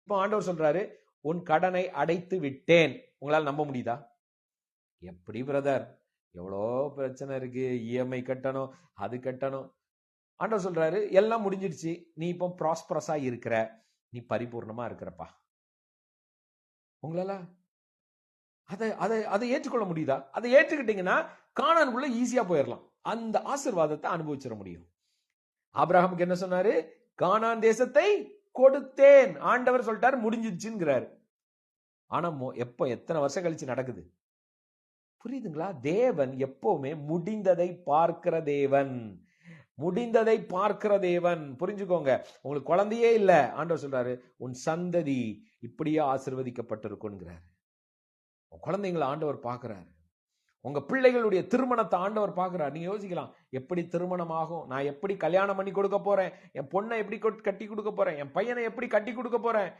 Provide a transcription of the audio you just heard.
இப்போ ஆண்டவர் சொல்றாரு, உன் கடனை அடைத்து விட்டேன். உங்களால் நம்ப முடியுதா? எப்படி பிரதர், எவ்வளோ பிரச்சனை இருக்கு, இஎம்ஐ கட்டணும், அது கட்டணும். ஆண்டவர் சொல்றாரு, எல்லாம் முடிஞ்சிடுச்சு, நீ இப்போ ப்ராஸ்பரஸா இருக்கிற, நீ பரிபூர்ணமா இருக்கிறப்பா. உங்களால அதை அதை அதை ஏற்றுக்கொள்ள முடியுதா? அதை ஏற்றுக்கிட்டீங்கன்னா கானானுக்குள்ள ஈஸியா போயிடலாம், அந்த ஆசீர்வாதத்தை அனுபவிச்சிட முடியும். ஆபிரகாமுக்கு என்ன சொன்னாரு? கானான் தேசத்தை கொடுத்தேன். ஆண்டவர் சொல்லிட்டாரு, முடிஞ்சிடுச்சுங்கிறாரு. ஆனா எப்போ, எத்தனை வருஷம் கழிச்சு நடக்குது? புரியுதுங்களா? தேவன் எப்பவுமே முடிந்ததை பார்க்கிற தேவன், முடிந்ததை பார்க்கிற தேவன். புரிஞ்சுக்கோங்க. உங்களுக்கு குழந்தையே இல்ல, ஆண்டவர் சொல்றாரு, உன் சந்ததி இப்படியே ஆசீர்வதிக்கப்பட்டிருக்குங்கிறாரு. குழந்தைங்களை ஆண்டவர் பார்க்கிறாரு. உங்க பிள்ளைகளுடைய திருமணத்தை ஆண்டவர் பார்க்கிறார். நீங்க யோசிக்கலாம், எப்படி திருமணம் ஆகும், நான் எப்படி கல்யாணம் பண்ணி கொடுக்க போறேன், என் பொண்ணை எப்படி கட்டி கொடுக்க போறேன், என் பையனை எப்படி கட்டி கொடுக்க போறேன்.